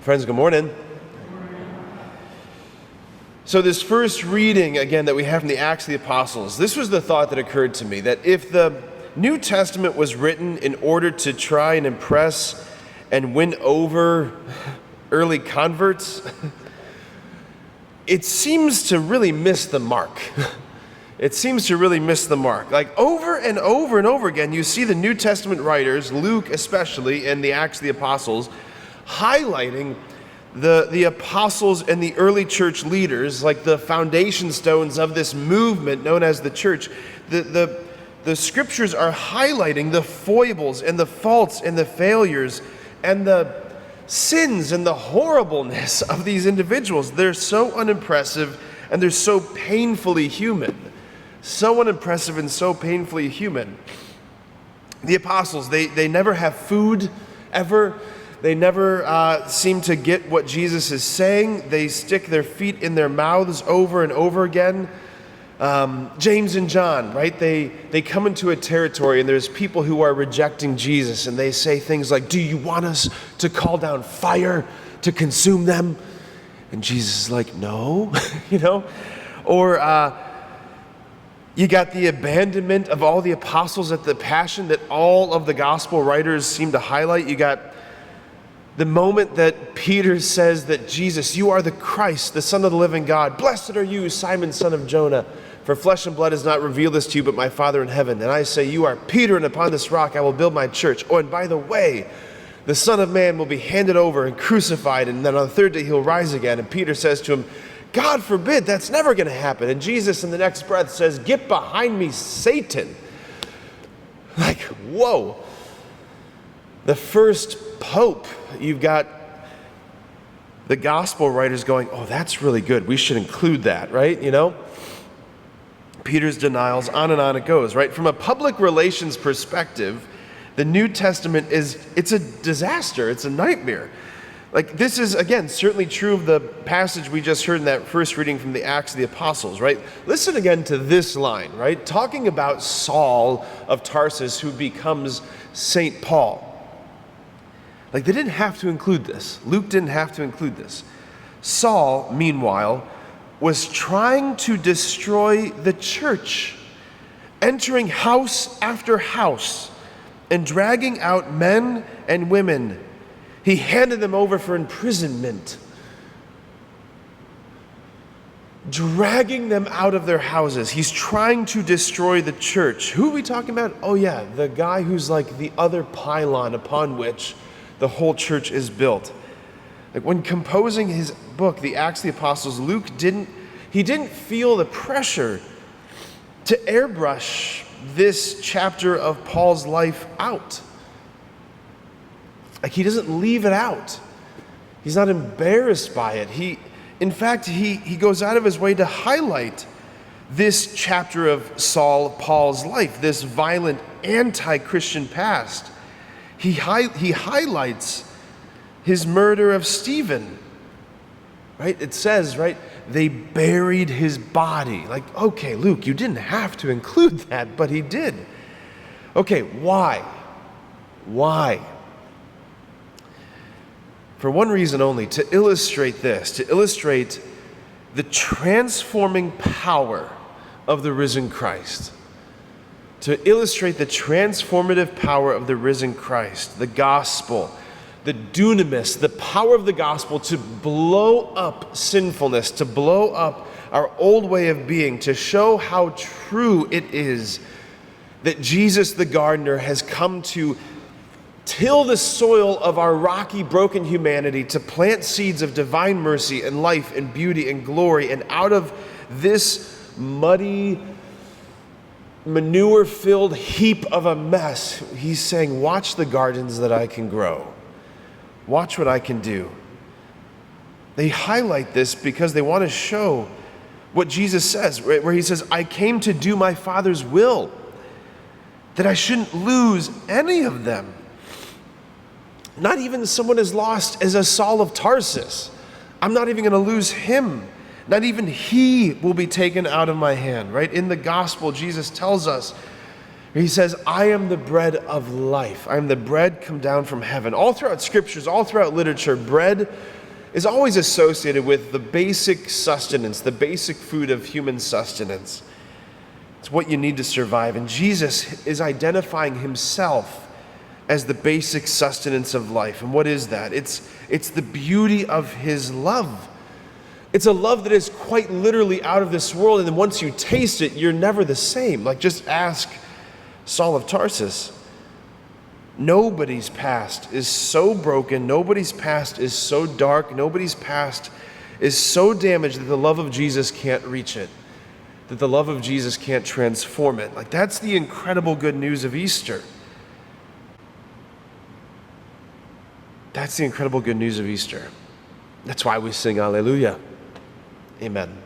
Friends, good morning. So this first reading, again, that we have from the Acts of the Apostles, this was the thought that occurred to me, that if the New Testament was written in order to try and impress and win over early converts, it seems to really miss the mark. It seems to really miss the mark. Like over and over and over again, you see the New Testament writers, Luke especially, and the Acts of the Apostles, highlighting the apostles and the early church leaders, like the foundation stones of this movement known as the church. The scriptures are highlighting the foibles and the faults and the failures and the sins and the horribleness of these individuals. They're so unimpressive and they're so painfully human. So unimpressive and so painfully human. The apostles, they never have food, ever. They never seem to get what Jesus is saying. They stick their feet in their mouths over and over again. James and John, right? They come into a territory and there's people who are rejecting Jesus and they say things like, "Do you want us to call down fire to consume them?" And Jesus is like, "No," Or you got the abandonment of all the apostles at the Passion that all of the gospel writers seem to highlight. You got the moment that Peter says that Jesus, "You are the Christ, the Son of the living God. Blessed are you, Simon, son of Jonah, for flesh and blood has not revealed this to you, but my Father in heaven. And I say, you are Peter, and upon this rock I will build my church. Oh, and by the way, the Son of Man will be handed over and crucified, and then on the third day he'll rise again." And Peter says to him, "God forbid, that's never going to happen." And Jesus in the next breath says, "Get behind me, Satan." Like, whoa. The first pope, you've got the gospel writers going, "Oh, that's really good. We should include that," right? Peter's denials, on and on it goes, right? From a public relations perspective, the New Testament it's a disaster. It's a nightmare. Like, this is, again, certainly true of the passage we just heard in that first reading from the Acts of the Apostles, right? Listen again to this line, right? Talking about Saul of Tarsus, who becomes St. Paul. Like, they didn't have to include this. Luke didn't have to include this. Saul, meanwhile, was trying to destroy the church, entering house after house and dragging out men and women. He handed them over for imprisonment, dragging them out of their houses. He's trying to destroy the church. Who are we talking about? Oh yeah, the guy who's like the other pylon upon which the whole church is built. Like, when composing his book, the Acts of the Apostles, Luke didn't feel the pressure to airbrush this chapter of Paul's life out. Like, he doesn't leave it out. He's not embarrassed by it. In fact, he goes out of his way to highlight this chapter of Paul's life, this violent anti-Christian past. He highlights his murder of Stephen, right? It says, right, they buried his body. Like, okay, Luke, you didn't have to include that, but he did. Okay, why? Why? For one reason only, to illustrate this, to illustrate the transforming power of the risen Christ. To illustrate the transformative power of the risen Christ, the gospel, the dunamis, the power of the gospel to blow up sinfulness, to blow up our old way of being, to show how true it is that Jesus the gardener has come to till the soil of our rocky, broken humanity, to plant seeds of divine mercy and life and beauty and glory. And out of this muddy, manure-filled heap of a mess, he's saying, watch the gardens that I can grow. Watch what I can do. They highlight this because they want to show what Jesus says, right? Where he says, I came to do my Father's will, that I shouldn't lose any of them. Not even someone as lost as a Saul of Tarsus. I'm not even going to lose him. Not even he will be taken out of my hand, right? In the gospel, Jesus tells us, He says, I am the bread of life. I am the bread come down from heaven. All throughout scriptures, all throughout literature, bread is always associated with the basic sustenance, the basic food of human sustenance. It's what you need to survive. And Jesus is identifying himself as the basic sustenance of life. And what is that? It's the beauty of his love. It's a love that is quite literally out of this world. And then once you taste it, you're never the same. Like, just ask Saul of Tarsus. Nobody's past is so broken. Nobody's past is so dark. Nobody's past is so damaged that the love of Jesus can't reach it, that the love of Jesus can't transform it. Like, that's the incredible good news of Easter. That's the incredible good news of Easter. That's why we sing Alleluia. Amen.